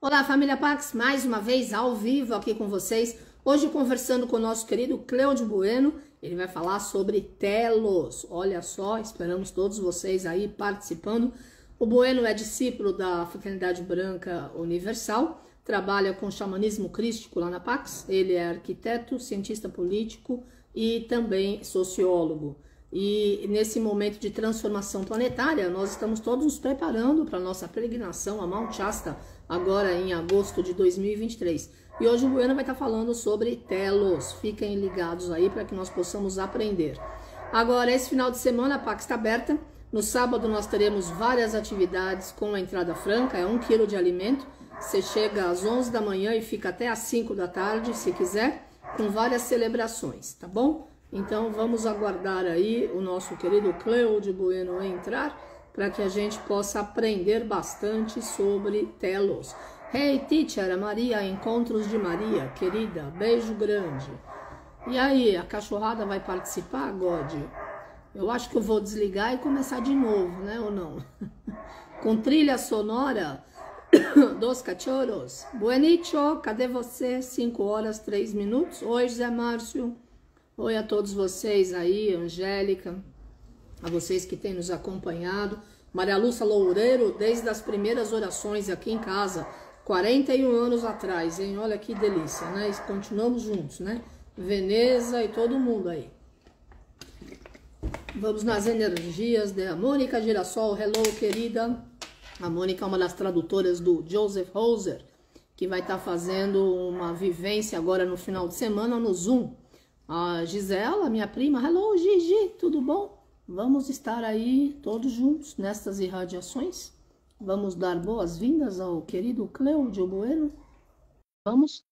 Olá, família Pax, mais uma vez ao vivo aqui com vocês. Hoje conversando com o nosso querido Cleudio Bueno. Ele vai falar sobre telos. Olha só, esperamos todos vocês aí participando. O Bueno é discípulo da Fraternidade Branca Universal, trabalha com xamanismo crístico lá na Pax. Ele é arquiteto, cientista político e também sociólogo. E nesse momento de transformação planetária, nós estamos todos nos preparando para a nossa peregrinação a Mount Shasta, agora em agosto de 2023. E hoje o Bueno vai estar falando sobre telos. Fiquem ligados aí para que nós possamos aprender. Agora, esse final de semana a Pax está aberta. No sábado nós teremos várias atividades com a entrada franca, é 1 quilo de alimento. Você chega às 11 da manhã e fica até às 5 da tarde, se quiser, com várias celebrações, tá bom? Então vamos aguardar aí o nosso querido Cleudio Bueno entrar para que a gente possa aprender bastante sobre telos. Hey teacher, Maria, encontros de Maria, querida, beijo grande. E aí, a cachorrada vai participar, God? Eu acho que eu vou desligar e começar de novo, né, ou não? Com trilha sonora dos cachorros. Buenicho, cadê você? 5 horas, 3 minutos. Oi, José Márcio. Oi a todos vocês aí, Angélica, a vocês que têm nos acompanhado. Maria Lúcia Loureiro, desde as primeiras orações aqui em casa, 41 anos atrás, hein? Olha que delícia, né? E continuamos juntos, né? Veneza e todo mundo aí. Vamos nas energias da Mônica Girassol. Hello, querida. A Mônica é uma das tradutoras do Joseph Hauser, que vai estar fazendo uma vivência agora no final de semana no Zoom. A Gisela, minha prima, hello Gigi, tudo bom? Vamos estar aí todos juntos nessas irradiações. Vamos dar boas-vindas ao querido Cleudio Bueno. Vamos,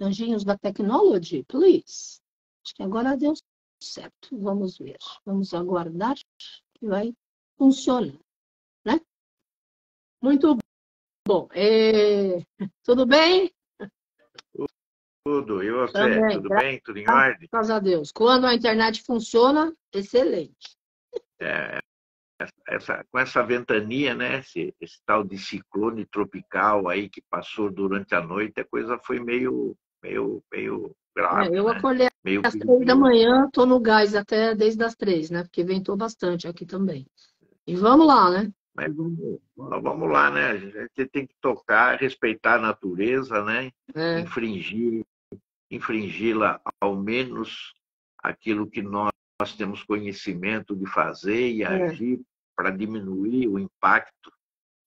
anjinhos da Technology, please. Acho que agora deu certo. Vamos ver, vamos aguardar que vai funcionar, né? Muito bom. Tudo bem? Tudo, e você? Também, Tudo bem? Tudo em ordem? Graças a Deus. Quando a internet funciona, excelente. Com essa ventania, né? Esse tal de ciclone tropical aí que passou durante a noite, a coisa foi meio grave. Eu né? acordei às 3 da manhã, tô no gás até desde as 3, né? Porque ventou bastante aqui também. E vamos lá, né? Mas vamos lá, né? A gente tem que tocar, respeitar a natureza, né? Infringi-la ao menos aquilo que nós temos conhecimento de fazer e agir para diminuir o impacto,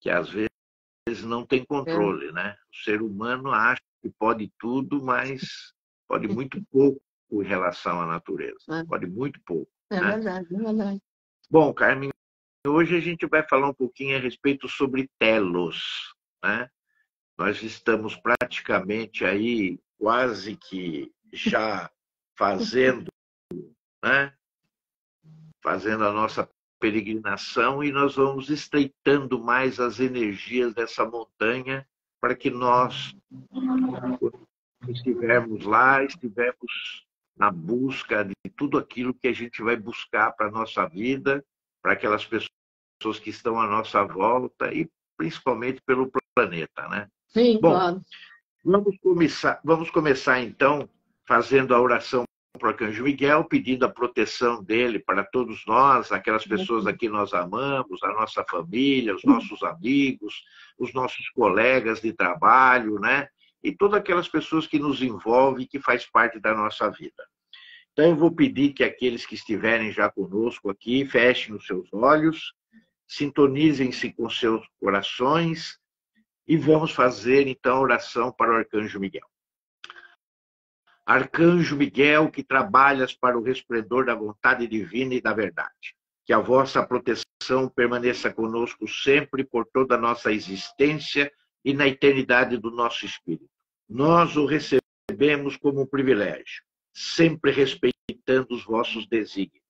que às vezes não tem controle, né? O ser humano acha que pode tudo, mas pode muito pouco em relação à natureza. Pode muito pouco. É verdade, é verdade. Bom, Carmen, hoje a gente vai falar um pouquinho a respeito sobre telos, né? Nós estamos praticamente aí quase que já fazendo, né? Fazendo a nossa peregrinação e nós vamos estreitando mais as energias dessa montanha para que nós, quando estivermos lá, estivermos na busca de tudo aquilo que a gente vai buscar para a nossa vida, para aquelas pessoas que estão à nossa volta e principalmente pelo planeta, né? Sim, bom, claro. Vamos começar então fazendo a oração para o Arcanjo Miguel, pedindo a proteção dele para todos nós, aquelas pessoas a que nós amamos, a nossa família, os nossos amigos, os nossos colegas de trabalho, né? E todas aquelas pessoas que nos envolvem, que faz parte da nossa vida. Então eu vou pedir que aqueles que estiverem já conosco aqui, fechem os seus olhos, sintonizem-se com seus corações e vamos fazer então a oração para o Arcanjo Miguel. Arcanjo Miguel, que trabalhas para o resplendor da vontade divina e da verdade, que a vossa proteção permaneça conosco sempre por toda a nossa existência e na eternidade do nosso espírito. Nós o recebemos como um privilégio, sempre respeitando os vossos desígnios.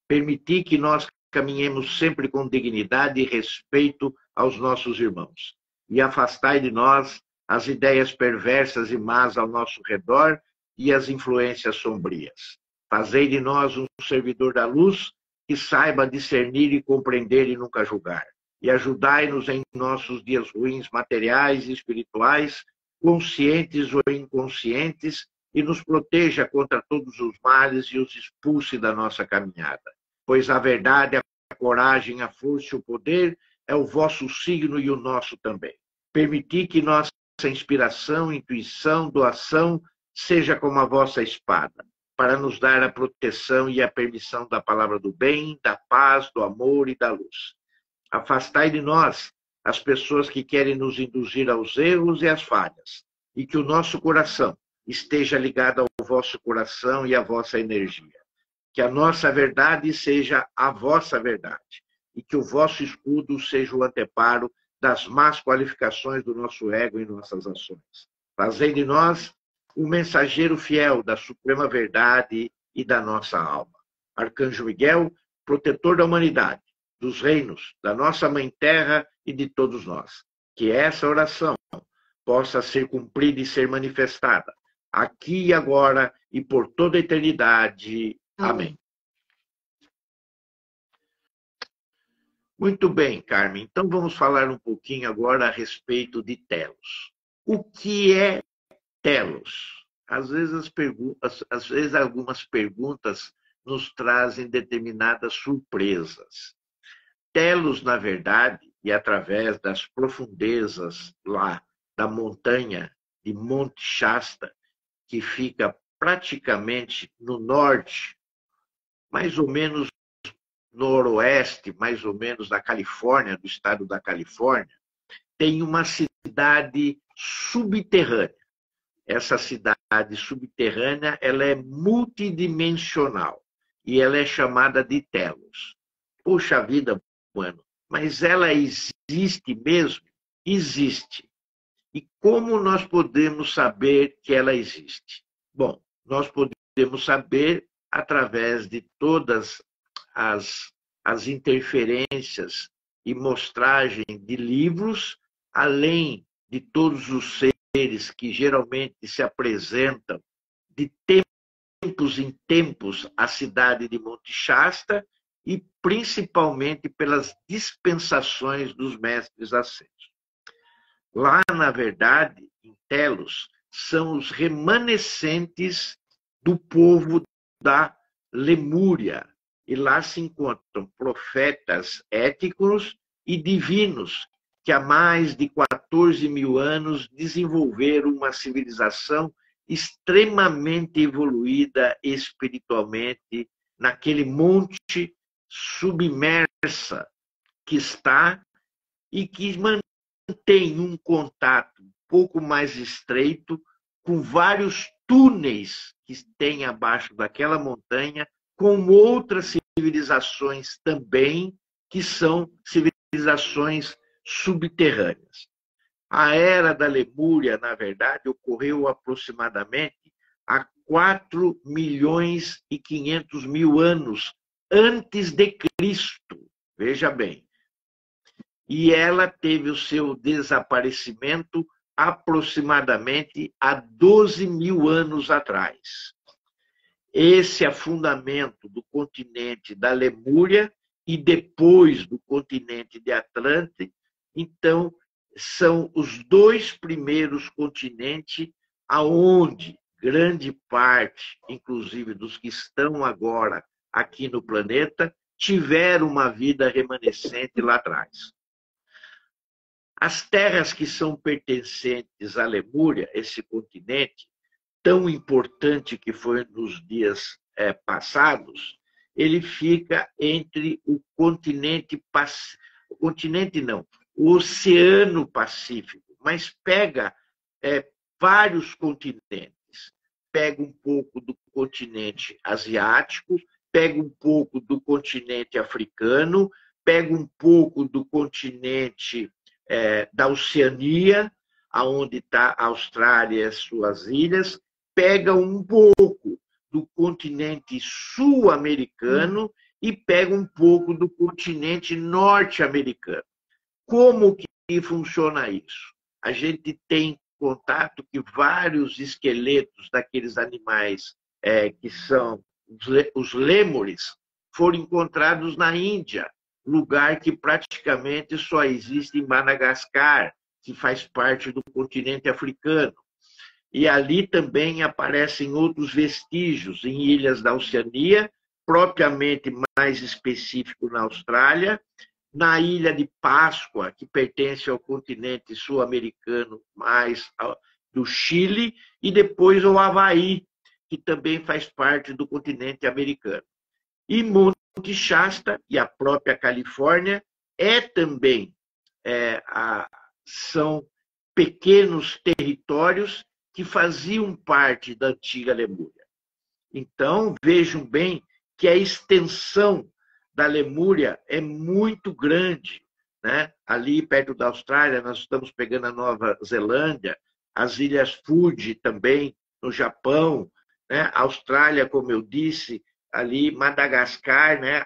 Permiti que nós caminhemos sempre com dignidade e respeito aos nossos irmãos. E afastai de nós as ideias perversas e más ao nosso redor e as influências sombrias. Fazei de nós um servidor da luz que saiba discernir e compreender e nunca julgar. e ajudai-nos em nossos dias ruins materiais e espirituais, conscientes ou inconscientes, e nos proteja contra todos os males e os expulse da nossa caminhada. Pois a verdade, a coragem, a força e o poder é o vosso signo e o nosso também. Permiti que nossa inspiração, intuição, doação seja como a vossa espada, para nos dar a proteção e a permissão da palavra do bem, da paz, do amor e da luz. Afastai de nós as pessoas que querem nos induzir aos erros e às falhas, e que o nosso coração esteja ligado ao vosso coração e à vossa energia. Que a nossa verdade seja a vossa verdade, e que o vosso escudo seja o anteparo das más qualificações do nosso ego em nossas ações. Fazei de nós o mensageiro fiel da suprema verdade e da nossa alma. Arcanjo Miguel, protetor da humanidade, dos reinos, da nossa Mãe Terra e de todos nós. Que essa oração possa ser cumprida e ser manifestada, aqui e agora e por toda a eternidade. Amém. Muito bem, Carmen. Então vamos falar um pouquinho agora a respeito de telos. O que é telos? Às vezes algumas perguntas nos trazem determinadas surpresas. Telos, na verdade, e através das profundezas lá da montanha de Monte Shasta, que fica praticamente no norte, mais ou menos noroeste, mais ou menos da Califórnia, do estado da Califórnia, tem uma cidade subterrânea. Essa cidade subterrânea, ela é multidimensional e ela é chamada de Telos. Puxa vida, mano, mas ela existe mesmo? Existe. E como nós podemos saber que ela existe? Bom, nós podemos saber através de todas as interferências e mostragem de livros, além de todos os seres que geralmente se apresentam de tempos em tempos à cidade de Monte Shasta e principalmente pelas dispensações dos mestres ascensos. Lá, na verdade, em Telos, são os remanescentes do povo da Lemúria. E lá se encontram profetas éticos e divinos que há mais de 14 mil anos desenvolveram uma civilização extremamente evoluída espiritualmente naquele monte submersa que está e que mantém um contato um pouco mais estreito com vários túneis que tem abaixo daquela montanha, com outras civilizações também, que são civilizações subterrâneas. A Era da Lemúria, na verdade, ocorreu aproximadamente há 4 milhões e 500 mil anos antes de Cristo. Veja bem. E ela teve o seu desaparecimento aproximadamente há 12 mil anos atrás. Esse afundamento do continente da Lemúria e depois do continente de Atlante, então, são os dois primeiros continentes aonde grande parte, inclusive dos que estão agora aqui no planeta, tiveram uma vida remanescente lá atrás. As terras que são pertencentes à Lemúria, esse continente, tão importante que foi nos dias passados, ele fica entre o o Oceano Pacífico, mas pega vários continentes. Pega um pouco do continente asiático, pega um pouco do continente africano, pega um pouco do continente da Oceania, aonde está a Austrália e as suas ilhas, pega um pouco do continente sul-americano e pega um pouco do continente norte-americano. Como que funciona isso? A gente tem contato que vários esqueletos daqueles animais que são os lêmures foram encontrados na Índia, lugar que praticamente só existe em Madagascar, que faz parte do continente africano. E ali também aparecem outros vestígios em ilhas da Oceania, propriamente mais específico na Austrália, na ilha de Páscoa, que pertence ao continente sul-americano, mais do Chile, e depois ao Havaí, que também faz parte do continente americano. E Monte Shasta e a própria Califórnia também são pequenos territórios que faziam parte da antiga Lemúria. Então, vejam bem que a extensão da Lemúria é muito grande, né? Ali perto da Austrália, nós estamos pegando a Nova Zelândia, as Ilhas Fuji também, no Japão, né? A Austrália, como eu disse, ali Madagascar, né?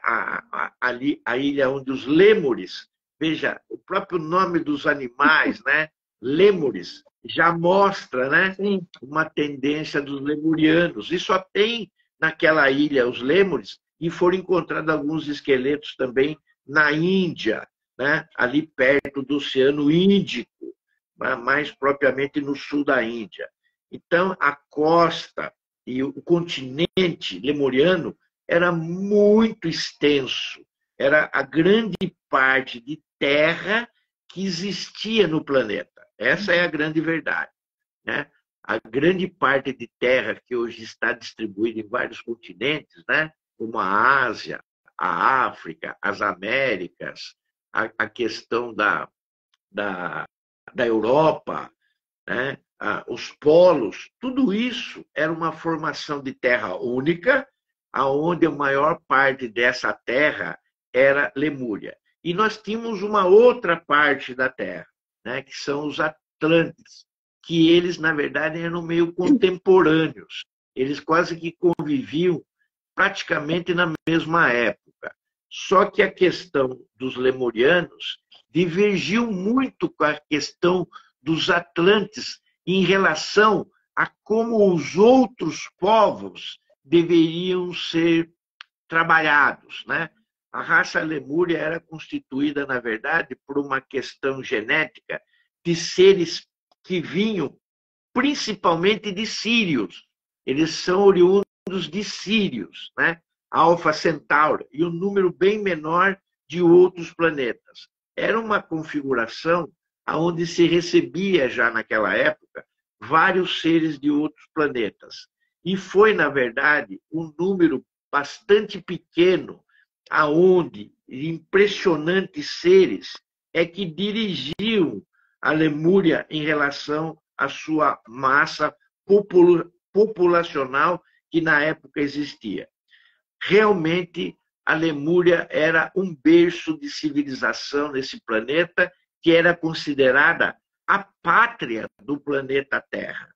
Ali a ilha onde os lêmures, veja, o próprio nome dos animais, né? Lêmures, já mostra, né? Sim. Uma tendência dos lemurianos. E só tem naquela ilha os lêmures, e foram encontrados alguns esqueletos também na Índia, né? Ali perto do Oceano Índico, mais propriamente no sul da Índia. Então, a costa e o continente lemuriano era muito extenso. Era a grande parte de terra que existia no planeta. Essa é a grande verdade, né? A grande parte de terra que hoje está distribuída em vários continentes, né? Como a Ásia, a África, as Américas, a questão da Europa, né? Os polos, tudo isso era uma formação de terra única, aonde a maior parte dessa terra era Lemúria. E nós tínhamos uma outra parte da terra, né? Que são os Atlantes, que eles, na verdade, eram meio contemporâneos. Eles quase que conviviam praticamente na mesma época. Só que a questão dos lemurianos divergiu muito com a questão dos atlantes em relação a como os outros povos deveriam ser trabalhados, né? A raça lemúria era constituída, na verdade, por uma questão genética de seres que vinham principalmente de sírios. Eles são oriundos de sírios, né? Alfa Centauri, e um número bem menor de outros planetas. Era uma configuração onde se recebia já naquela época vários seres de outros planetas. E foi, na verdade, um número bastante pequeno aonde impressionantes seres é que dirigiam a Lemúria em relação à sua massa populacional que na época existia. Realmente, a Lemúria era um berço de civilização nesse planeta, que era considerada a pátria do planeta Terra,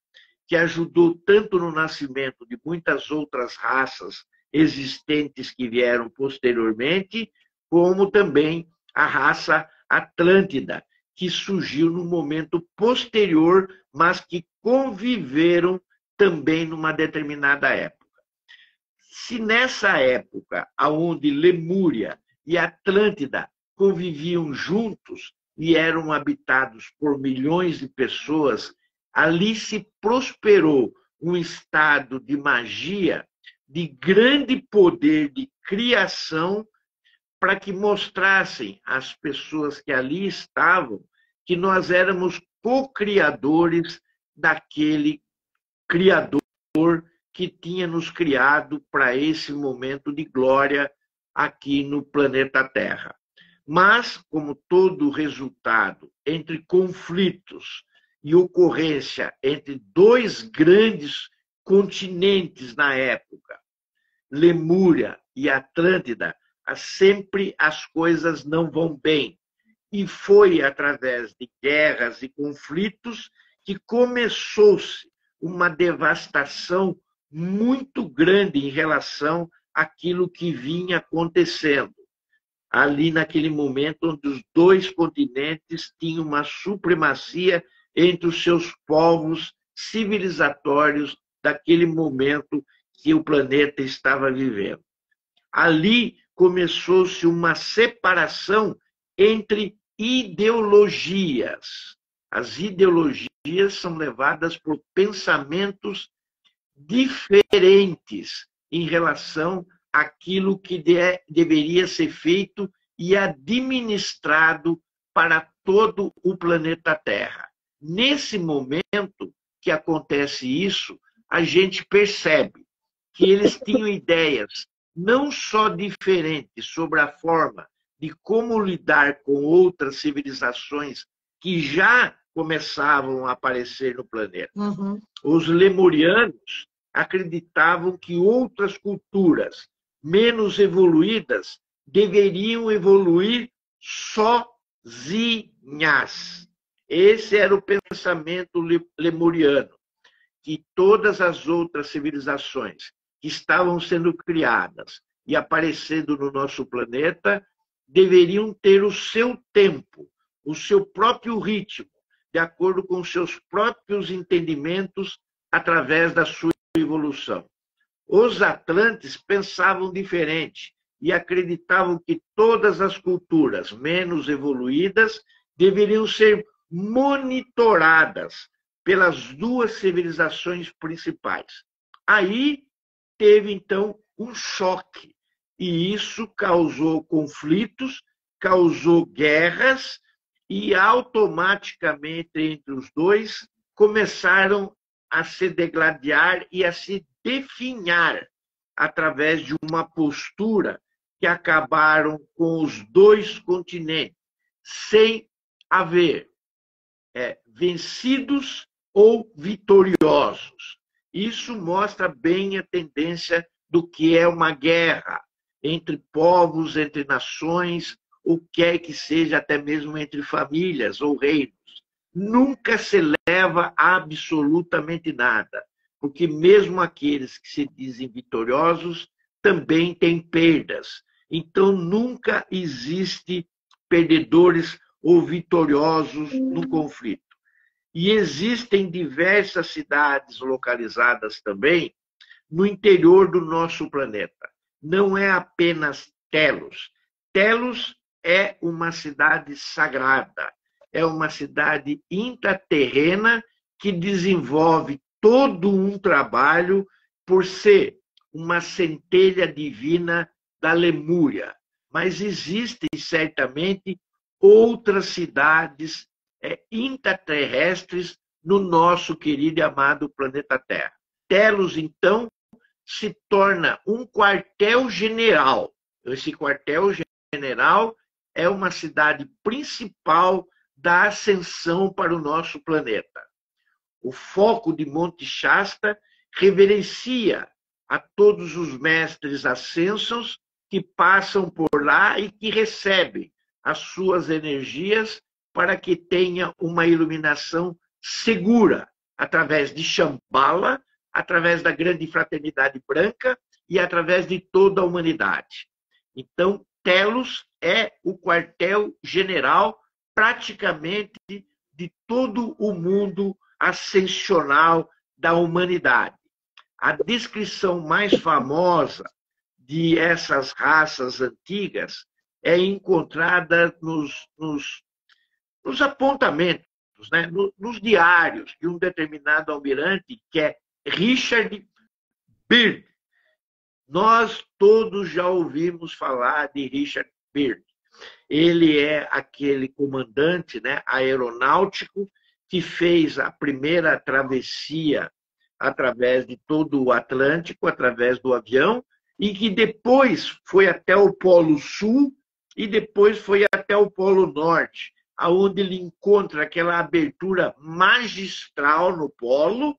que ajudou tanto no nascimento de muitas outras raças existentes que vieram posteriormente, como também a raça Atlântida, que surgiu no momento posterior, mas que conviveram também numa determinada época. Se nessa época, onde Lemúria e Atlântida conviviam juntos e eram habitados por milhões de pessoas, ali se prosperou um estado de magia, de grande poder de criação, para que mostrassem às pessoas que ali estavam que nós éramos co-criadores daquele Criador que tinha nos criado para esse momento de glória aqui no planeta Terra. Mas, como todo resultado entre conflitos e ocorrência entre dois grandes continentes na época, Lemúria e Atlântida, sempre as coisas não vão bem. E foi através de guerras e conflitos que começou-se uma devastação muito grande em relação àquilo que vinha acontecendo. Ali naquele momento onde os dois continentes tinham uma supremacia entre os seus povos civilizatórios daquele momento que o planeta estava vivendo. Ali começou-se uma separação entre ideologias. As ideologias são levadas por pensamentos diferentes em relação àquilo que deveria ser feito e administrado para todo o planeta Terra. Nesse momento que acontece isso, a gente percebe que eles tinham ideias não só diferentes sobre a forma de como lidar com outras civilizações que já começavam a aparecer no planeta. Uhum. Os lemurianos acreditavam que outras culturas menos evoluídas deveriam evoluir sozinhas. Esse era o pensamento lemuriano, que todas as outras civilizações que estavam sendo criadas e aparecendo no nosso planeta deveriam ter o seu tempo, o seu próprio ritmo, de acordo com os seus próprios entendimentos através da sua evolução. Os atlantes pensavam diferente e acreditavam que todas as culturas menos evoluídas deveriam ser monitoradas pelas duas civilizações principais. Aí teve, então, um choque, e isso causou conflitos, causou guerras, e automaticamente entre os dois começaram a se degladiar e a se definhar através de uma postura que acabaram com os dois continentes, sem haver vencidos ou vitoriosos. Isso mostra bem a tendência do que é uma guerra entre povos, entre nações, ou quer que seja até mesmo entre famílias ou reinos. Nunca se leva absolutamente nada, porque mesmo aqueles que se dizem vitoriosos também têm perdas. Então, nunca existe perdedores ou vitoriosos no conflito. E existem diversas cidades localizadas também no interior do nosso planeta. Não é apenas Telos. Telos é uma cidade sagrada, é uma cidade intraterrena que desenvolve todo um trabalho por ser uma centelha divina da Lemúria. Mas existem certamente outras cidades intraterrestres no nosso querido e amado planeta Terra. Telos, então, se torna um quartel-general. Esse quartel-general é uma cidade principal da ascensão para o nosso planeta. O foco de Monte Shasta reverencia a todos os mestres ascensos que passam por lá e que recebem as suas energias para que tenha uma iluminação segura através de Shambhala, através da grande fraternidade branca e através de toda a humanidade. Então, Telos é o quartel-general praticamente de todo o mundo ascensional da humanidade. A descrição mais famosa de essas raças antigas é encontrada nos apontamentos, né? Nos diários de um determinado almirante, que é Richard Byrd. Nós todos já ouvimos falar de Richard Byrd. Ele é aquele comandante, né, aeronáutico que fez a primeira travessia através de todo o Atlântico, através do avião, e que depois foi até o Polo Sul e depois foi até o Polo Norte, aonde ele encontra aquela abertura magistral no Polo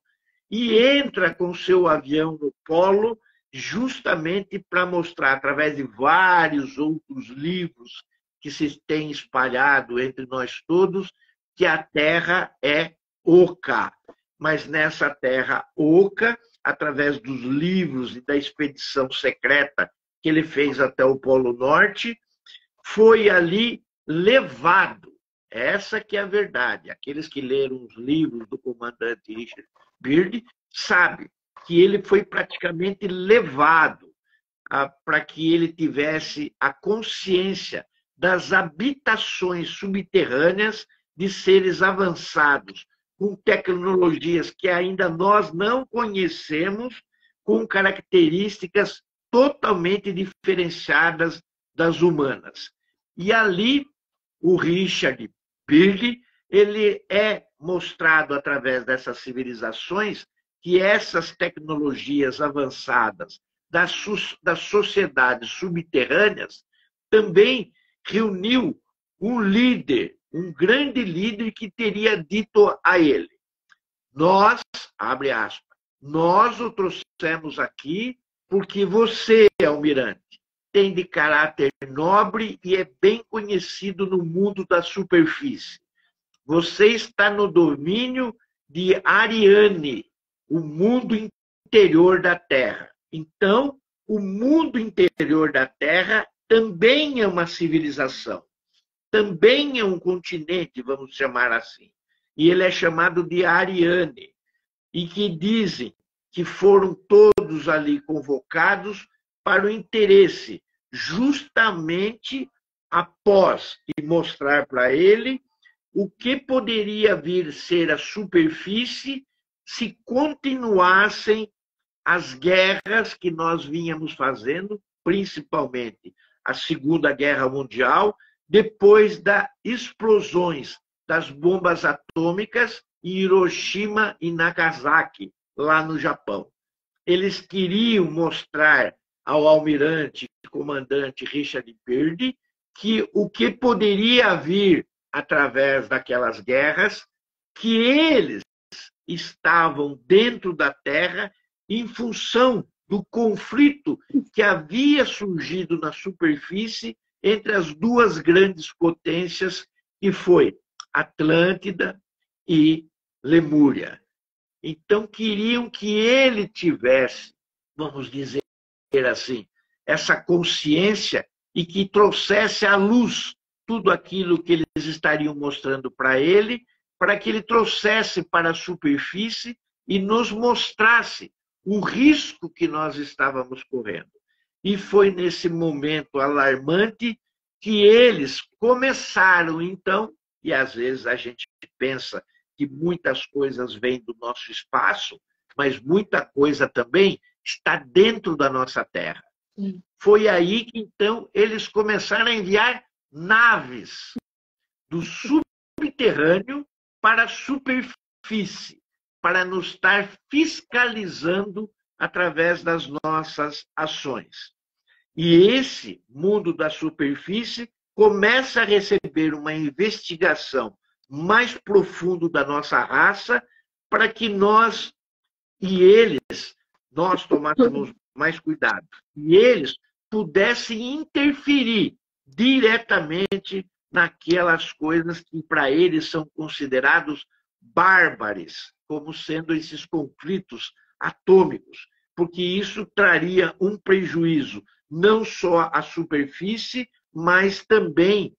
e entra com seu avião no Polo justamente para mostrar, através de vários outros livros que se têm espalhado entre nós todos, que a Terra é oca. Mas nessa Terra oca, através dos livros e da expedição secreta que ele fez até o Polo Norte, foi ali levado. Essa que é a verdade. Aqueles que leram os livros do comandante Richard Byrd sabem que ele foi praticamente levado para que ele tivesse a consciência das habitações subterrâneas de seres avançados, com tecnologias que ainda nós não conhecemos, com características totalmente diferenciadas das humanas. E ali, o Richard Byrd, ele é mostrado através dessas civilizações que essas tecnologias avançadas das sociedades subterrâneas também reuniu um líder, um grande líder que teria dito a ele: nós, abre aspas, nós o trouxemos aqui porque você, almirante, tem de caráter nobre e é bem conhecido no mundo da superfície. Você está no domínio de Ariane, o mundo interior da Terra. Então, o mundo interior da Terra também é uma civilização, também é um continente, vamos chamar assim. E ele é chamado de Ariane, e que dizem que foram todos ali convocados para o interesse, justamente após mostrar para ele o que poderia vir ser a superfície se continuassem as guerras que nós vínhamos fazendo, principalmente a Segunda Guerra Mundial, depois das explosões das bombas atômicas em Hiroshima e Nagasaki, lá no Japão. Eles queriam mostrar ao almirante e comandante Richard Byrd que o que poderia vir através daquelas guerras, que eles estavam dentro da Terra em função do conflito que havia surgido na superfície entre as duas grandes potências, que foi Atlântida e Lemúria. Então, queriam que ele tivesse, vamos dizer assim, essa consciência e que trouxesse à luz tudo aquilo que eles estariam mostrando para ele, para que ele trouxesse para a superfície e nos mostrasse o risco que nós estávamos correndo. E foi nesse momento alarmante que eles começaram, então, e às vezes a gente pensa que muitas coisas vêm do nosso espaço, mas muita coisa também está dentro da nossa Terra. Sim. Foi aí que, então, eles começaram a enviar naves do subterrâneo para a superfície, para nos estar fiscalizando através das nossas ações. E esse mundo da superfície começa a receber uma investigação mais profunda da nossa raça, para que nós tomássemos mais cuidado. E eles pudessem interferir diretamente naquelas coisas que para eles são considerados bárbaros, como sendo esses conflitos atômicos, porque isso traria um prejuízo não só à superfície, mas também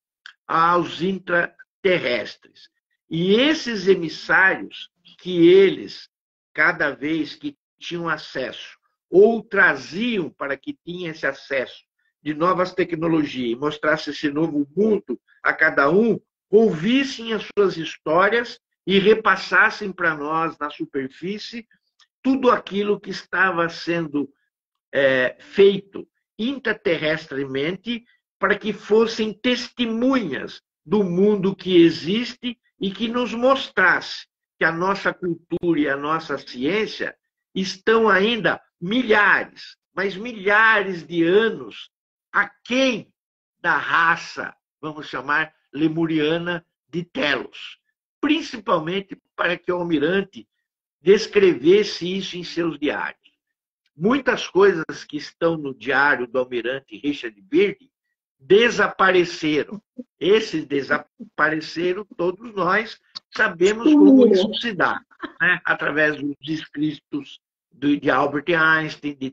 aos intraterrestres. E esses emissários que eles, cada vez que tinham acesso, ou traziam para que tinham esse acesso de novas tecnologias e mostrasse esse novo mundo a cada um, ouvissem as suas histórias e repassassem para nós, na superfície, tudo aquilo que estava sendo feito intraterrestremente, para que fossem testemunhas do mundo que existe e que nos mostrasse que a nossa cultura e a nossa ciência estão ainda milhares, mas milhares de anos aquém da raça, vamos chamar, lemuriana de Telos. Principalmente para que o almirante descrevesse isso em seus diários. Muitas coisas que estão no diário do almirante Richard Byrd desapareceram. Esses desapareceram, todos nós sabemos como isso se dá, né? Através dos escritos de Albert Einstein, de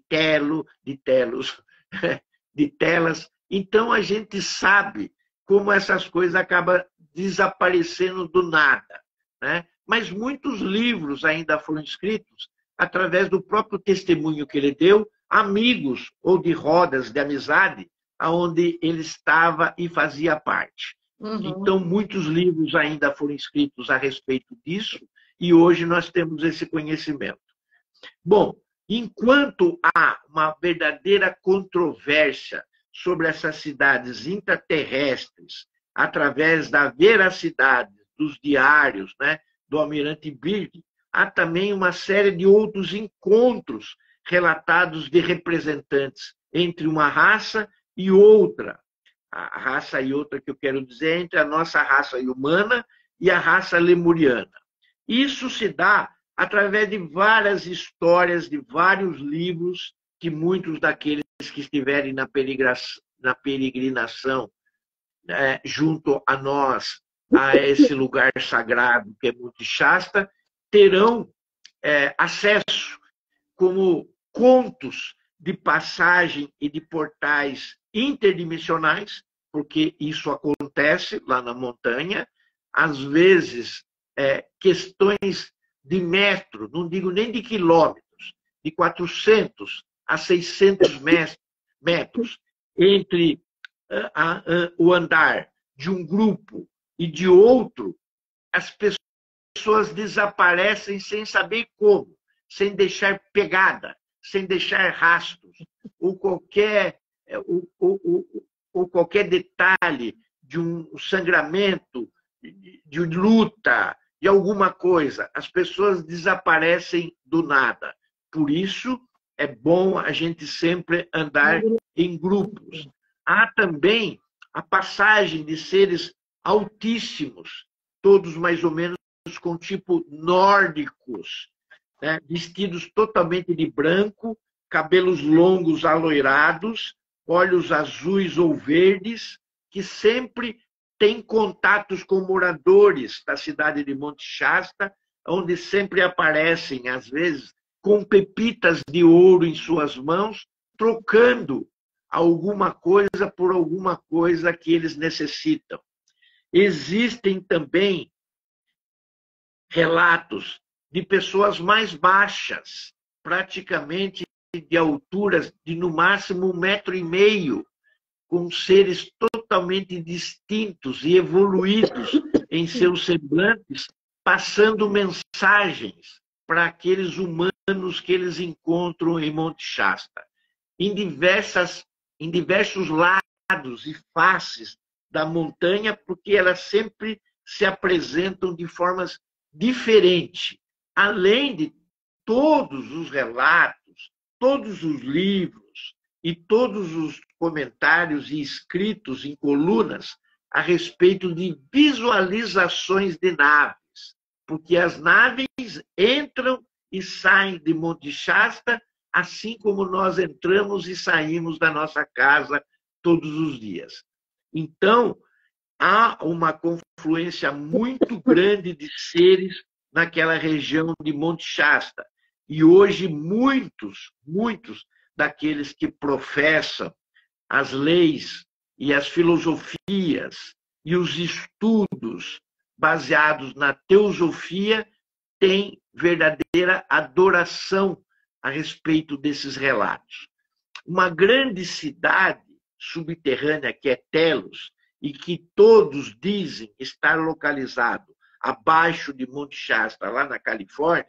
Telas. Então, a gente sabe como essas coisas acabam desaparecendo do nada, né? Mas muitos livros ainda foram escritos através do próprio testemunho que ele deu amigos ou de rodas de amizade, onde ele estava e fazia parte. Então, muitos livros ainda foram escritos a respeito disso, e hoje nós temos esse conhecimento. Bom, enquanto há uma verdadeira controvérsia sobre essas cidades intraterrestres, através da veracidade dos diários, né, do Almirante Byrd, há também uma série de outros encontros relatados de representantes entre uma raça e outra. A raça e outra que eu quero dizer é entre a nossa raça humana e a raça lemuriana. Isso se dá através de várias histórias, de vários livros que muitos daqueles que estiverem na peregrinação junto a nós, a esse lugar sagrado que é Monte Shasta, terão acesso como contos de passagem e de portais interdimensionais, porque isso acontece lá na montanha, às vezes questões de metro, não digo nem de quilômetros, de 400 a 600 metros entre o andar de um grupo e de outro, as pessoas desaparecem sem saber como, sem deixar pegada, sem deixar rastros, ou qualquer detalhe de um sangramento, de luta, de alguma coisa. As pessoas desaparecem do nada. Por isso, é bom a gente sempre andar em grupos. Há também a passagem de seres altíssimos, todos mais ou menos com tipo nórdicos, né? Vestidos totalmente de branco, cabelos longos aloirados, olhos azuis ou verdes, que sempre têm contatos com moradores da cidade de Monte Shasta, onde sempre aparecem, às vezes, com pepitas de ouro em suas mãos, trocando alguma coisa por alguma coisa que eles necessitam. Existem também relatos de pessoas mais baixas, praticamente de alturas de no máximo 1,5 m, com seres totalmente distintos e evoluídos em seus semblantes, passando mensagens para aqueles humanos que eles encontram em Monte Shasta, em diversos lados e faces da montanha, porque elas sempre se apresentam de formas diferentes, além de todos os relatos, todos os livros e todos os comentários e escritos em colunas a respeito de visualizações de naves, porque as naves entram e saem de Monte Shasta, assim como nós entramos e saímos da nossa casa todos os dias. Então, há uma confluência muito grande de seres naquela região de Monte Shasta. E hoje muitos daqueles que professam as leis e as filosofias e os estudos baseados na teosofia têm verdadeira adoração a respeito desses relatos. Uma grande cidade subterrânea que é Telos, e que todos dizem estar localizado abaixo de Monte Shasta, lá na Califórnia,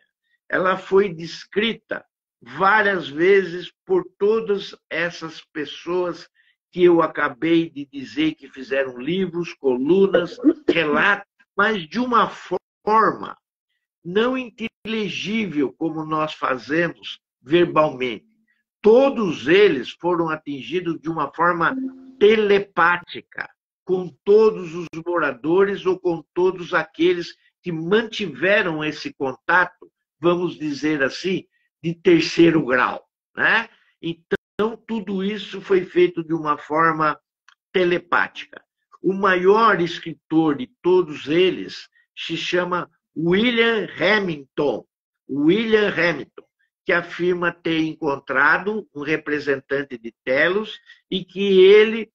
ela foi descrita várias vezes por todas essas pessoas que eu acabei de dizer que fizeram livros, colunas, relatos, mas de uma forma não inteligível como nós fazemos verbalmente. Todos eles foram atingidos de uma forma telepática, com todos os moradores ou com todos aqueles que mantiveram esse contato, vamos dizer assim, de terceiro grau, né? Então, tudo isso foi feito de uma forma telepática. O maior escritor de todos eles se chama William Hamilton. William Hamilton, que afirma ter encontrado um representante de Telos e que ele,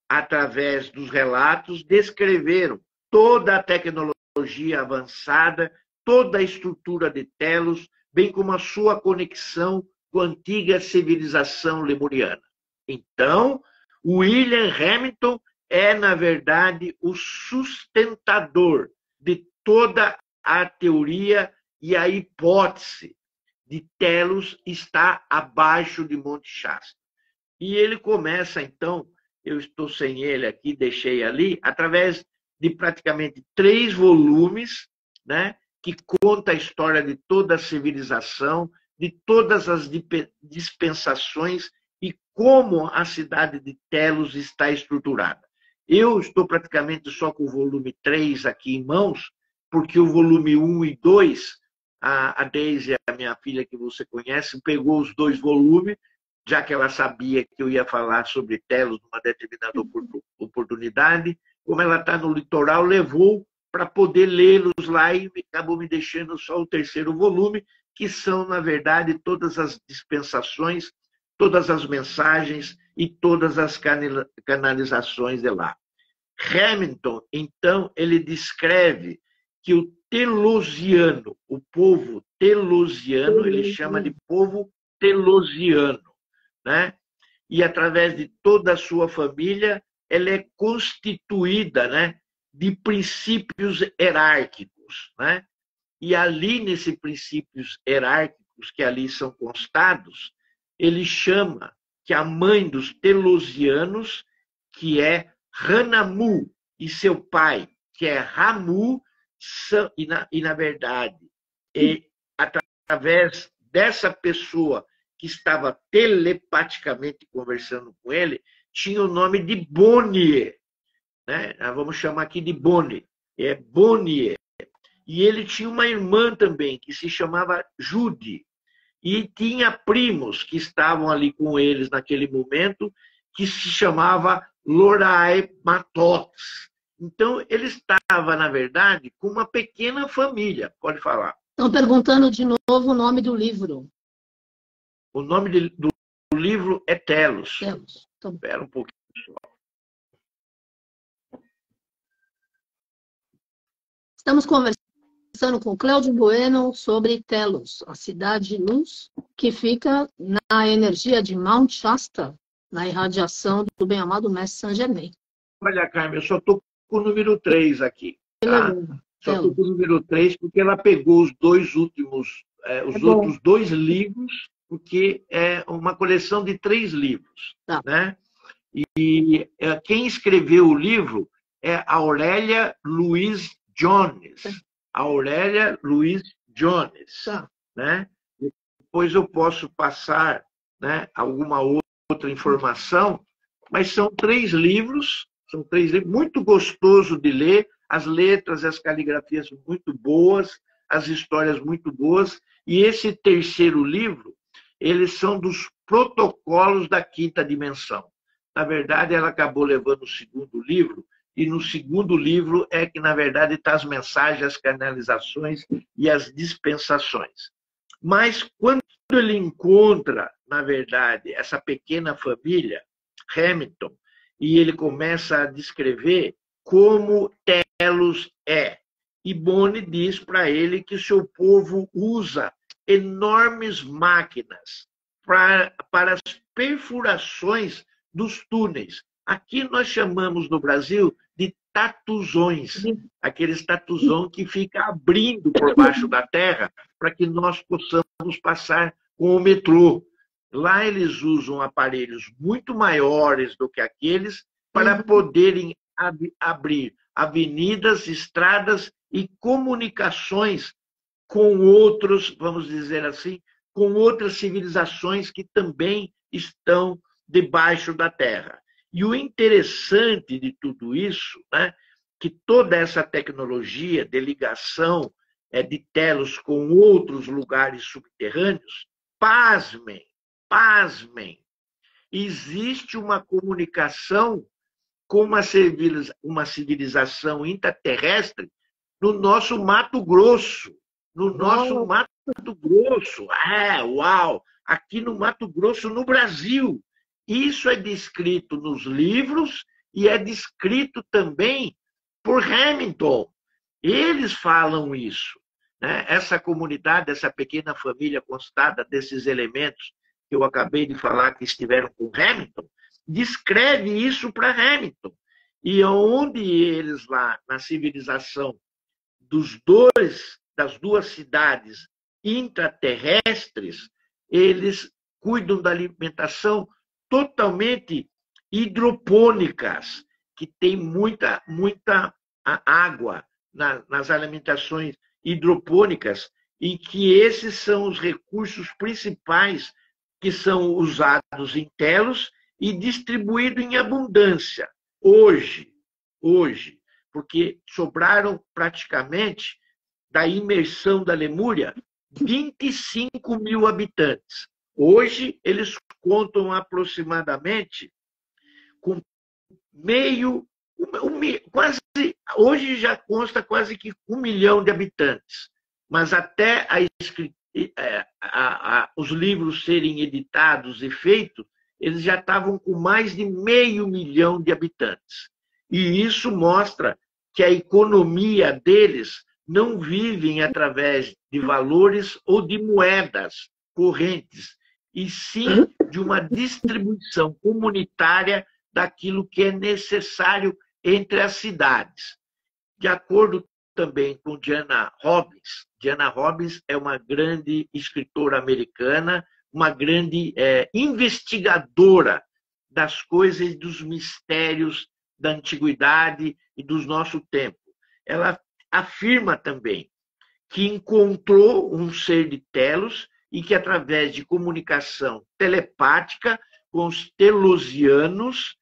através dos relatos, descreveram toda a tecnologia avançada, toda a estrutura de Telos, bem como a sua conexão com a antiga civilização lemuriana. Então, William Hamilton é, na verdade, o sustentador de toda a teoria e a hipótese de Telos estar abaixo de Monte Shasta. E ele começa, então, eu estou sem ele aqui, deixei ali, através de praticamente 3 volumes, né, que conta a história de toda a civilização, de todas as dispensações e como a cidade de Telos está estruturada. Eu estou praticamente só com o volume 3 aqui em mãos, porque o volume 1 e 2, a Daisy, a minha filha que você conhece, pegou os 2 volumes, já que ela sabia que eu ia falar sobre Telos numa determinada oportunidade. Como ela está no litoral, levou para poder lê-los lá e acabou me deixando só o 3º volume, que são, na verdade, todas as dispensações, todas as mensagens e todas as canalizações de lá. Hamilton, então, ele descreve que o telosiano, o povo telosiano, ele chama de povo telosiano, né? E através de toda a sua família, ela é constituída, né, de princípios hierárquicos, né? E ali, nesses princípios hierárquicos que ali são constados, ele chama que a mãe dos telosianos, que é Hanamu, e seu pai, que é Ramu, e na verdade, através dessa pessoa que estava telepaticamente conversando com ele, tinha o nome de Bonnier, né? Vamos chamar aqui de Bonnie, é Bonnier. E ele tinha uma irmã também, que se chamava Judy. E tinha primos que estavam ali com eles naquele momento, que se chamava Lorae Matotes. Então, ele estava, na verdade, com uma pequena família. Pode falar. Estão perguntando de novo o nome do livro. O nome do livro é Telos. Telos. Espera um pouquinho, pessoal. Estamos conversando com Cláudio Bueno sobre Telos, a cidade de luz que fica na energia de Mount Shasta, na irradiação do bem-amado Mestre Saint Germain. Olha, Carmen, eu só estou com o número 3 aqui. Tá? Só estou com o número 3 porque ela pegou os 2 últimos, outros 2 livros, porque é uma coleção de 3 livros. Tá. Né? E quem escreveu o livro é Aurélia Louise Jones. Aurélia Louise Jones. Tá. Né? Depois eu posso passar, né, alguma outra informação, mas são 3 livros, muito gostoso de ler, as letras, as caligrafias muito boas, as histórias muito boas, e esse 3º livro, eles são dos protocolos da 5ª dimensão. Na verdade, ela acabou levando o 2º livro, e no 2º livro é que, na verdade, estão as mensagens, as canalizações e as dispensações. Mas quando ele encontra, na verdade, essa pequena família, Hamilton, e ele começa a descrever como Telos é. E Bonnie diz para ele que seu povo usa enormes máquinas para as perfurações dos túneis. Aqui nós chamamos no Brasil de tatuzões, aqueles tatuzão que fica abrindo por baixo da terra para que nós possamos passar com o metrô. Lá eles usam aparelhos muito maiores do que aqueles para poderem abrir avenidas, estradas e comunicações com outros, vamos dizer assim, com outras civilizações que também estão debaixo da terra. E o interessante de tudo isso, né, que toda essa tecnologia de ligação de Telos com outros lugares subterrâneos, pasmem, existe uma comunicação com uma civilização intraterrestre no nosso Mato Grosso. No nosso Mato Grosso. Uau! Aqui no Mato Grosso, no Brasil. Isso é descrito nos livros e é descrito também por Hamilton. Eles falam isso. Né? Essa comunidade, essa pequena família constada desses elementos que eu acabei de falar que estiveram com Hamilton, descreve isso para Hamilton. E onde eles lá, na civilização das duas cidades intraterrestres, eles cuidam da alimentação totalmente hidropônicas, que tem muita água nas alimentações hidropônicas, e que esses são os recursos principais que são usados em Telos e distribuídos em abundância. Hoje, porque sobraram praticamente, da imersão da Lemúria, 25 mil habitantes. Hoje, eles contam aproximadamente com hoje já consta quase que 1 milhão de habitantes. Mas até os livros serem editados e feitos, eles já estavam com mais de 500 mil de habitantes. E isso mostra que a economia deles não vive através de valores ou de moedas correntes, e sim de uma distribuição comunitária daquilo que é necessário entre as cidades. De acordo também com Diana Robbins. Diana Robbins é uma grande escritora americana, uma grande investigadora das coisas e dos mistérios da antiguidade e do nosso tempo. Ela afirma também que encontrou um ser de Telos e que, através de comunicação telepática com os telosianos,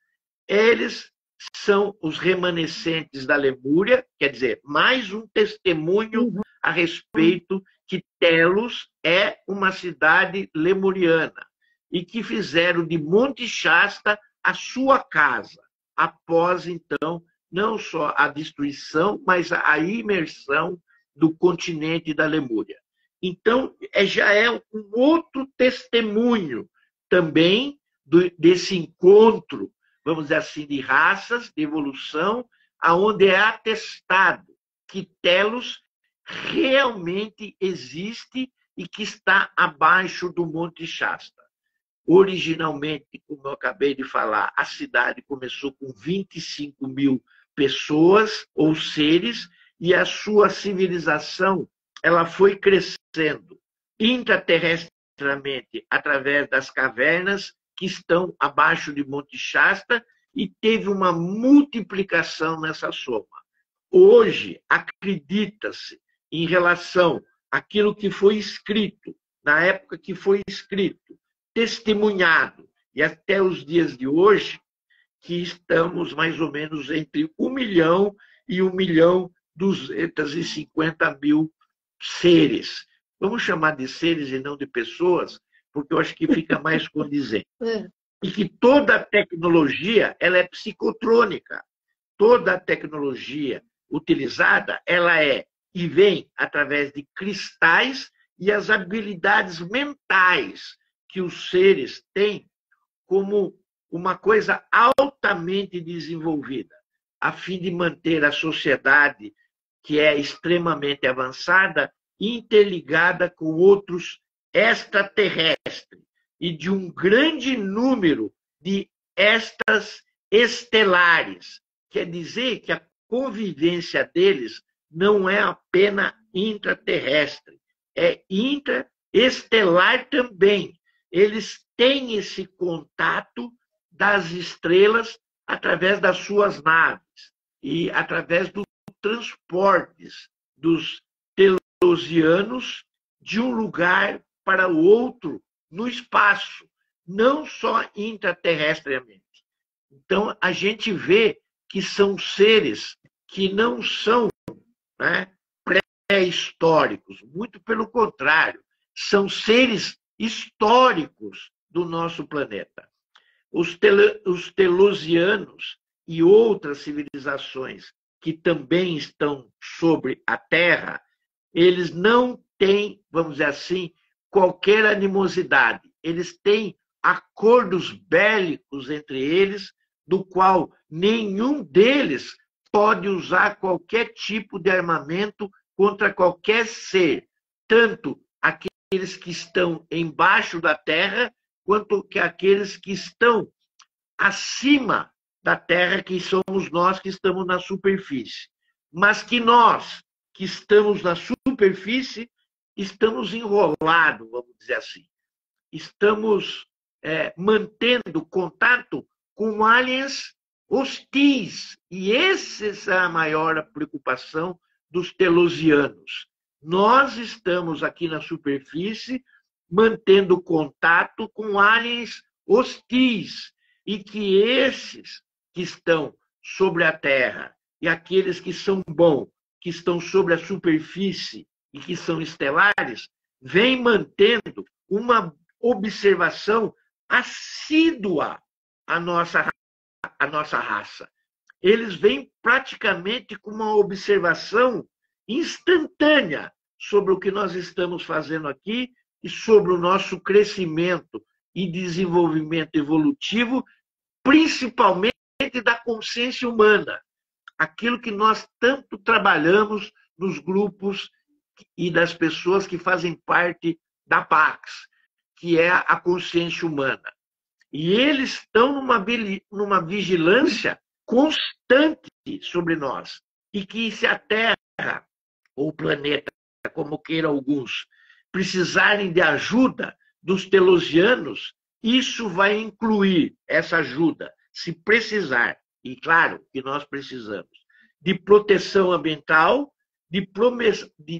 eles são os remanescentes da Lemúria, quer dizer, mais um testemunho a respeito que Telos é uma cidade lemuriana e que fizeram de Monte Shasta a sua casa, após, então, não só a destruição, mas a imersão do continente da Lemúria. Então, já é um outro testemunho também desse encontro, vamos dizer assim, de raças, de evolução, aonde é atestado que Telos realmente existe e que está abaixo do Monte Shasta. Originalmente, como eu acabei de falar, a cidade começou com 25 mil pessoas ou seres, e a sua civilização ela foi crescendo intraterrestremente através das cavernas que estão abaixo de Monte Shasta, e teve uma multiplicação nessa soma. Hoje, acredita-se, em relação àquilo que foi escrito, na época que foi escrito, testemunhado, e até os dias de hoje, que estamos mais ou menos entre 1 milhão e 1.250.000 seres. Vamos chamar de seres e não de pessoas, porque eu acho que fica mais condizente. E que toda a tecnologia ela é psicotrônica. Toda a tecnologia utilizada ela é e vem através de cristais e as habilidades mentais que os seres têm como uma coisa altamente desenvolvida, a fim de manter a sociedade, que é extremamente avançada, interligada com outros extraterrestres e de um grande número de estas estelares. Quer dizer que a convivência deles não é apenas intraterrestre, é intraestelar também. Eles têm esse contato das estrelas através das suas naves e através dos transportes dos telosianos de um lugar para o outro no espaço, não só intraterrestremente. Então, a gente vê que são seres que não são, né, pré-históricos, muito pelo contrário, são seres históricos do nosso planeta. Os telosianos e outras civilizações que também estão sobre a Terra, eles não têm, vamos dizer assim, qualquer animosidade. Eles têm acordos bélicos entre eles, do qual nenhum deles pode usar qualquer tipo de armamento contra qualquer ser, tanto aqueles que estão embaixo da terra, quanto que aqueles que estão acima da Terra, que somos nós que estamos na superfície. Mas que nós, que estamos na superfície, estamos enrolados, vamos dizer assim. Estamos mantendo contato com aliens hostis. E essa é a maior preocupação dos telosianos. Nós estamos aqui na superfície mantendo contato com aliens hostis. E que esses que estão sobre a Terra e aqueles que são bons, que estão sobre a superfície e que são estelares, vêm mantendo uma observação assídua à nossa raça. Eles vêm praticamente com uma observação instantânea sobre o que nós estamos fazendo aqui e sobre o nosso crescimento e desenvolvimento evolutivo, principalmente da consciência humana. Aquilo que nós tanto trabalhamos nos grupos e das pessoas que fazem parte da Pax, que é a consciência humana. E eles estão numa vigilância constante sobre nós. E que se a Terra, ou o planeta, como queiram alguns, precisarem de ajuda dos telosianos, isso vai incluir essa ajuda, se precisar, e claro que nós precisamos, de proteção ambiental,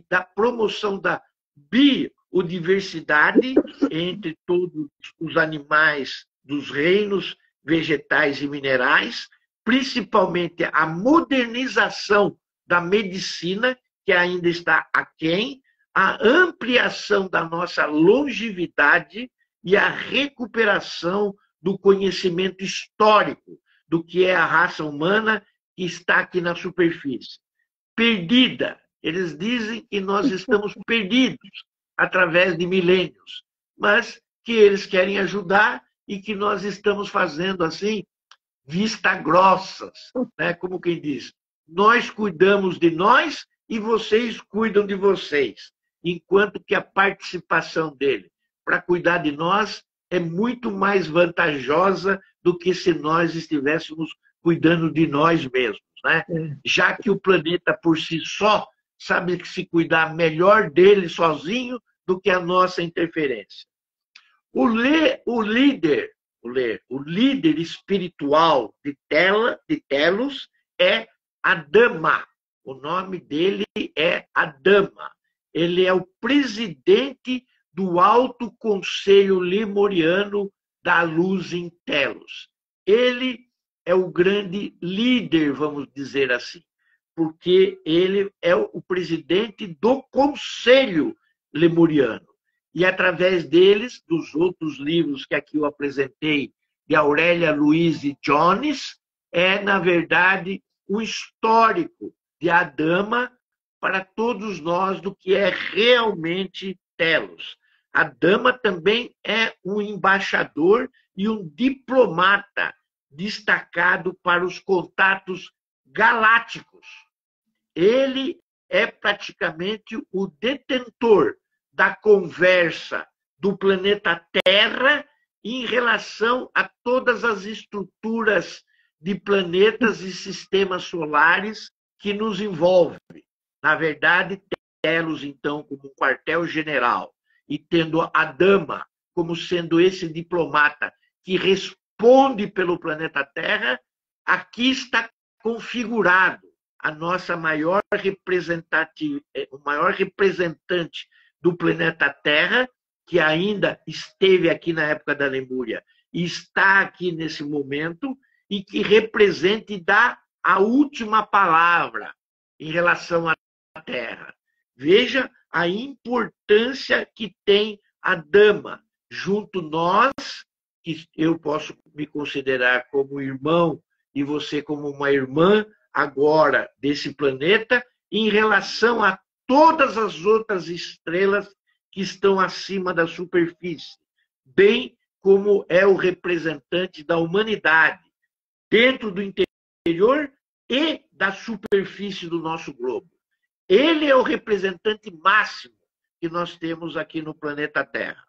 da promoção da biodiversidade entre todos os animais dos reinos vegetais e minerais, principalmente a modernização da medicina, que ainda está aquém, a ampliação da nossa longevidade e a recuperação do conhecimento histórico do que é a raça humana que está aqui na superfície. Perdida. Eles dizem que nós estamos perdidos através de milênios, mas que eles querem ajudar e que nós estamos fazendo assim, vista grossas, né? Como quem diz, nós cuidamos de nós e vocês cuidam de vocês, enquanto que a participação dele para cuidar de nós é muito mais vantajosa do que se nós estivéssemos cuidando de nós mesmos, né? Já que o planeta por si só sabe que se cuidar melhor dele sozinho do que a nossa interferência. O líder espiritual de Telos é Adama. O nome dele é Adama. Ele é o presidente do Alto Conselho Lemuriano da Luz em Telos. Ele é o grande líder, vamos dizer assim, porque ele é o presidente do Conselho Lemuriano. E através deles, dos outros livros que aqui eu apresentei, de Aurélia Louise Jones, é, na verdade, um histórico de Adama para todos nós do que é realmente Telos. Adama também é um embaixador e um diplomata destacado para os contatos galácticos. Ele é praticamente o detentor da conversa do planeta Terra em relação a todas as estruturas de planetas e sistemas solares que nos envolvem. Na verdade, Telos, então, como um quartel-general, e tendo Adama como sendo esse diplomata que responde pelo planeta Terra, aqui está configurado a nossa maior o maior representante do planeta Terra, que ainda esteve aqui na época da Lemúria e está aqui nesse momento, e que representa e dá a última palavra em relação à Terra. Veja a importância que tem a Dama junto nós, que eu posso me considerar como irmão e você como uma irmã agora desse planeta, em relação a todas as outras estrelas que estão acima da superfície, bem como é o representante da humanidade, dentro do interior e da superfície do nosso globo. Ele é o representante máximo que nós temos aqui no planeta Terra.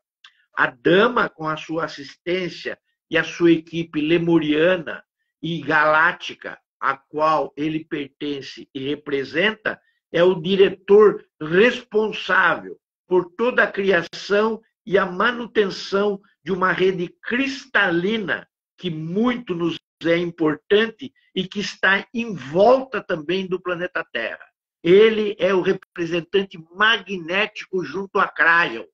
Adama, com a sua assistência e a sua equipe lemuriana e galáctica, a qual ele pertence e representa, é o diretor responsável por toda a criação e a manutenção de uma rede cristalina que muito nos é importante e que está em volta também do planeta Terra. Ele é o representante magnético junto a Cryon.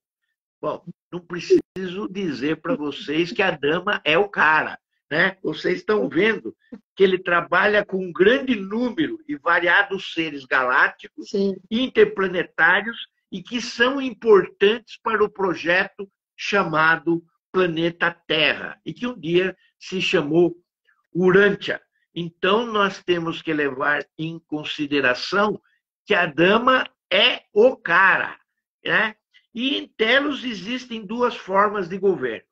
Bom, não preciso dizer para vocês que Adama é o cara, né? Vocês estão vendo que ele trabalha com um grande número e variados seres galácticos, sim, interplanetários, e que são importantes para o projeto chamado Planeta Terra, e que um dia se chamou Urântia. Então, nós temos que levar em consideração que Adama é o cara, né? E em Telos existem duas formas de governo.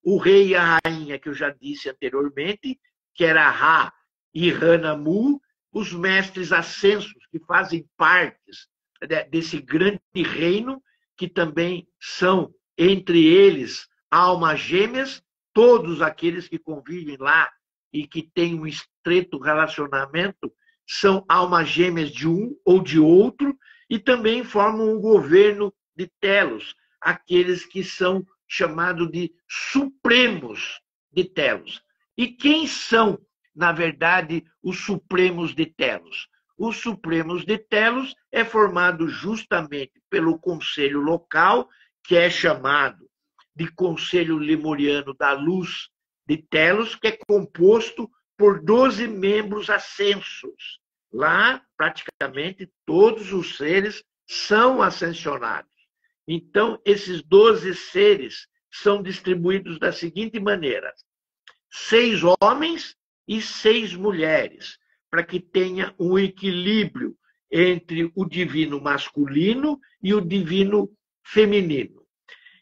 O rei e a rainha, que eu já disse anteriormente, que era Ra e Ranamu, os mestres ascensos, que fazem partes desse grande reino, que também são, entre eles, almas gêmeas, todos aqueles que convivem lá e que têm um estreito relacionamento, são almas gêmeas de um ou de outro, e também formam um governo de Telos, aqueles que são chamados de supremos de Telos. E quem são, na verdade, os supremos de Telos? Os supremos de Telos é formado justamente pelo conselho local, que é chamado de Conselho Lemuriano da Luz de Telos, que é composto por 12 membros ascensos. Lá, praticamente, todos os seres são ascensionados. Então, esses 12 seres são distribuídos da seguinte maneira: 6 homens e 6 mulheres, para que tenha um equilíbrio entre o divino masculino e o divino feminino.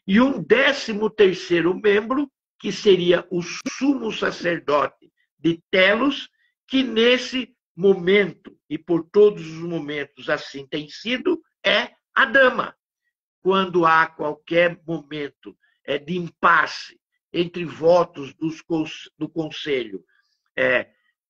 E um 13º membro, que seria o sumo sacerdote de Telos, que nesse momento, e por todos os momentos assim tem sido, é Adama. Quando há qualquer momento de impasse entre votos do Conselho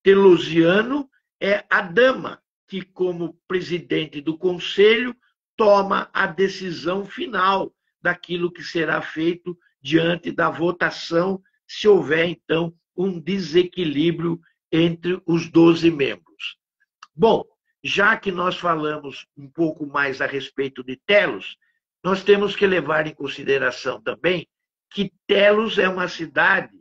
telosiano, é Adama que, como presidente do Conselho, toma a decisão final daquilo que será feito diante da votação, se houver, então, um desequilíbrio entre os 12 membros. Bom, já que nós falamos um pouco mais a respeito de Telos, nós temos que levar em consideração também que Telos é uma cidade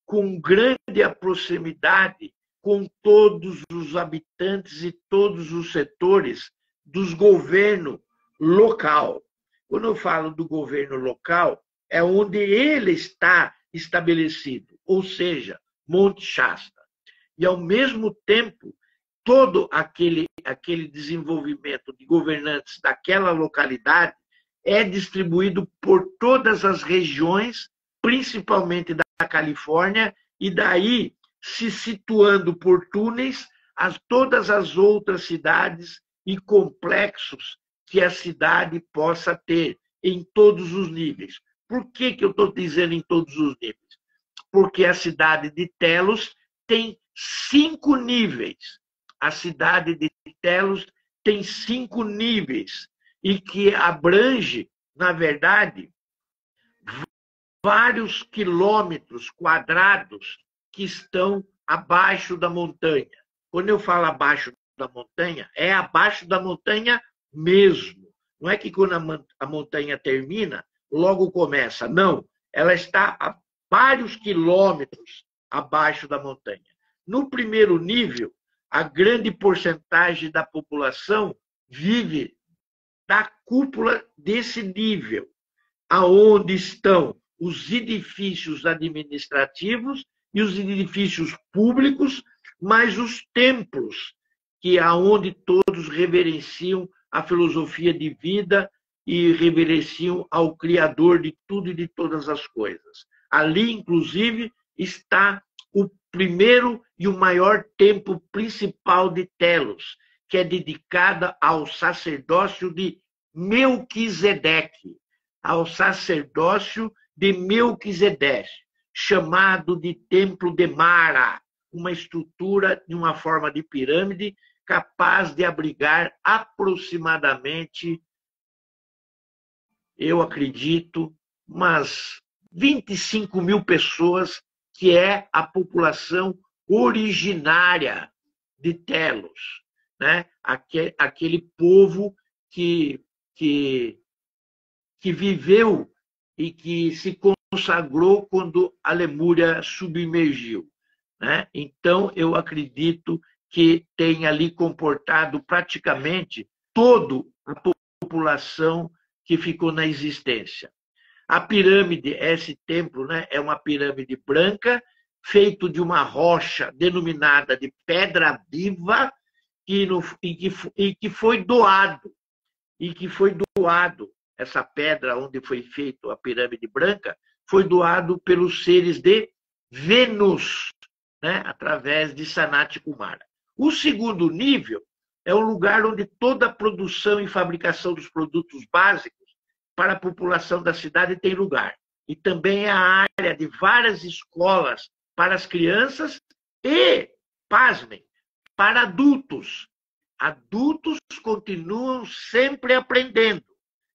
com grande proximidade com todos os habitantes e todos os setores dos governos local. Quando eu falo do governo local, é onde ele está estabelecido, ou seja, Monte Shasta. E, ao mesmo tempo, todo aquele desenvolvimento de governantes daquela localidade é distribuído por todas as regiões, principalmente da Califórnia, e daí se situando por túneis a todas as outras cidades e complexos que a cidade possa ter em todos os níveis. Por que eu estou dizendo em todos os níveis? Porque a cidade de Telos tem 5 níveis. A cidade de Telos tem 5 níveis e que abrange, na verdade, vários quilômetros quadrados que estão abaixo da montanha. Quando eu falo abaixo da montanha, é abaixo da montanha mesmo. Não é que quando a montanha termina, logo começa. Não, ela está a vários quilômetros abaixo da montanha. No primeiro nível, a grande porcentagem da população vive da cúpula desse nível, aonde estão os edifícios administrativos e os edifícios públicos, mais os templos, que é onde todos reverenciam a filosofia de vida e reverenciam ao Criador de tudo e de todas as coisas. Ali, inclusive, está o primeiro e o maior templo principal de Telos, que é dedicada ao sacerdócio de Melquisedeque, ao sacerdócio de Melquisedeque, chamado de Templo de Mara, uma estrutura de uma forma de pirâmide capaz de abrigar aproximadamente, eu acredito, umas 25 mil pessoas, que é a população originária de Telos, né? Aquele povo que viveu e que se consagrou quando a Lemúria submergiu, né? Então, eu acredito que tem ali comportado praticamente toda a população que ficou na existência. A pirâmide, esse templo, né, é uma pirâmide branca, feito de uma rocha denominada de pedra viva, e que foi doado, essa pedra onde foi feita a pirâmide branca, foi doado pelos seres de Vênus, né, através de Sanat Kumara. O segundo nível é um lugar onde toda a produção e fabricação dos produtos básicos para a população da cidade tem lugar. E também é a área de várias escolas para as crianças e, pasmem, para adultos. Adultos continuam sempre aprendendo,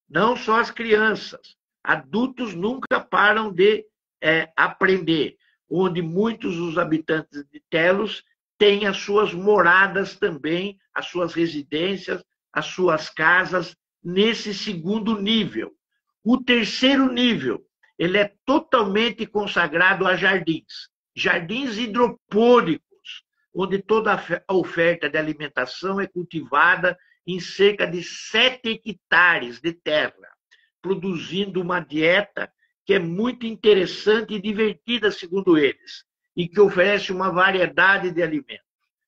não só as crianças. Adultos nunca param de aprender, onde muitos dos habitantes de Telos têm as suas moradas também, as suas residências, as suas casas, nesse segundo nível. O terceiro nível, ele é totalmente consagrado a jardins. Jardins hidropônicos, onde toda a oferta de alimentação é cultivada em cerca de 7 hectares de terra, produzindo uma dieta que é muito interessante e divertida, segundo eles, e que oferece uma variedade de alimentos.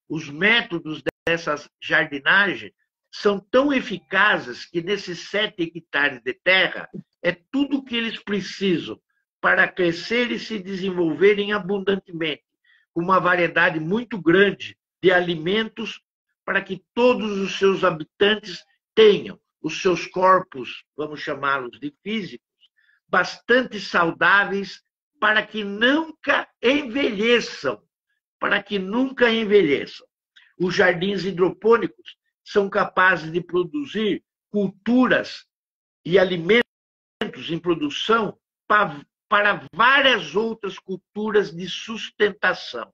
Os métodos dessas jardinagens são tão eficazes que nesses 7 hectares de terra é tudo o que eles precisam para crescer e se desenvolverem abundantemente, com uma variedade muito grande de alimentos para que todos os seus habitantes tenham os seus corpos, vamos chamá-los de físicos, bastante saudáveis para que nunca envelheçam, Os jardins hidropônicos são capazes de produzir culturas e alimentos em produção para várias outras culturas de sustentação.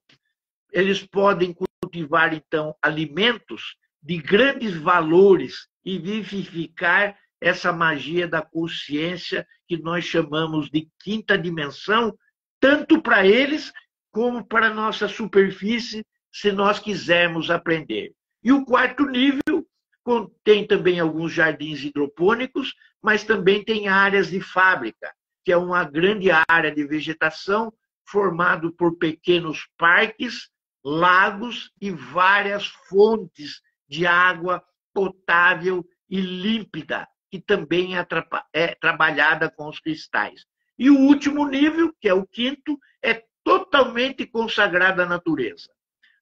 Eles podem cultivar, então, alimentos de grandes valores e vivificar essa magia da consciência que nós chamamos de quinta dimensão, tanto para eles como para a nossa superfície, se nós quisermos aprender. E o quarto nível contém também alguns jardins hidropônicos, mas também tem áreas de fábrica, que é uma grande área de vegetação formado por pequenos parques, lagos e várias fontes de água potável e límpida, que também é trabalhada com os cristais. E o último nível, que é o quinto, é totalmente consagrado à natureza,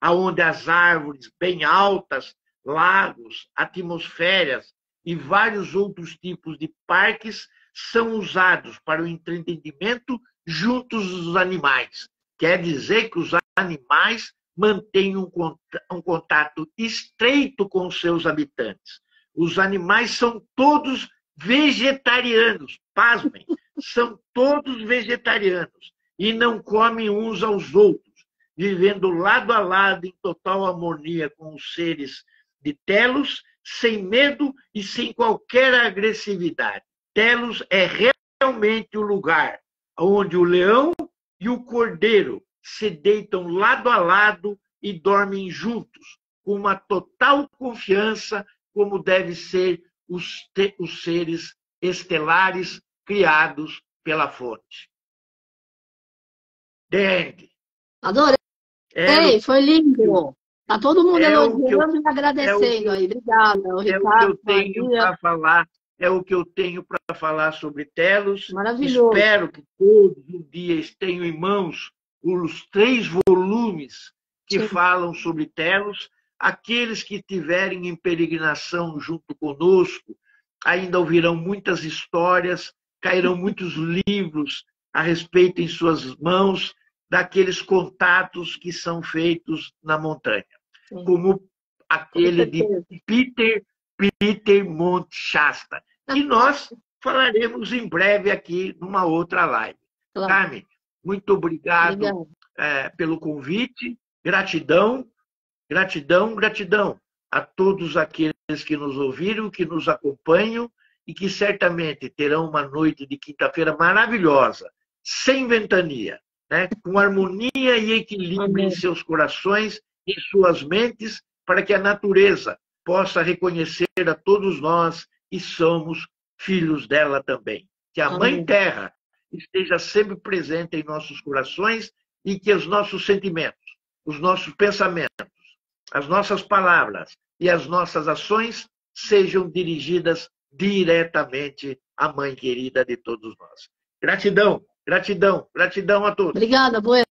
onde as árvores bem altas, lagos, atmosferas e vários outros tipos de parques são usados para o entretenimento juntos dos animais. Quer dizer que os animais mantêm um contato estreito com os seus habitantes. Os animais são todos vegetarianos, pasmem, são todos vegetarianos e não comem uns aos outros, vivendo lado a lado em total harmonia com os seres de Telos, sem medo e sem qualquer agressividade. Telos é realmente o lugar onde o leão e o cordeiro se deitam lado a lado e dormem juntos, com uma total confiança, como deve ser os seres estelares criados pela fonte. Entende? Adorei, foi lindo. Tá todo mundo elogiando e agradecendo aí. Obrigada, Ricardo. É o que eu tenho para falar sobre Telos. Maravilhoso. Espero que todos um dia tenham em mãos os 3 volumes que falam sobre Telos. Aqueles que estiverem em peregrinação junto conosco ainda ouvirão muitas histórias, cairão muitos livros a respeito em suas mãos daqueles contatos que são feitos na montanha, como aquele de Peter Monte Shasta, que nós falaremos em breve aqui numa outra live. Claro. Carmen, muito obrigado pelo convite, gratidão, gratidão, gratidão a todos aqueles que nos ouviram, que nos acompanham e que certamente terão uma noite de quinta-feira maravilhosa, sem ventania, né? Com harmonia e equilíbrio em seus corações e em suas mentes, para que a natureza possa reconhecer a todos nós que somos filhos dela também. Que a Mãe Terra esteja sempre presente em nossos corações e que os nossos sentimentos, os nossos pensamentos, as nossas palavras e as nossas ações sejam dirigidas diretamente à Mãe querida de todos nós. Gratidão, gratidão, gratidão a todos. Obrigada, Bueno.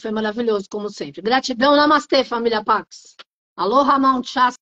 Foi maravilhoso, como sempre. Gratidão, namastê, família Pax. Aloha, Mount Shasta.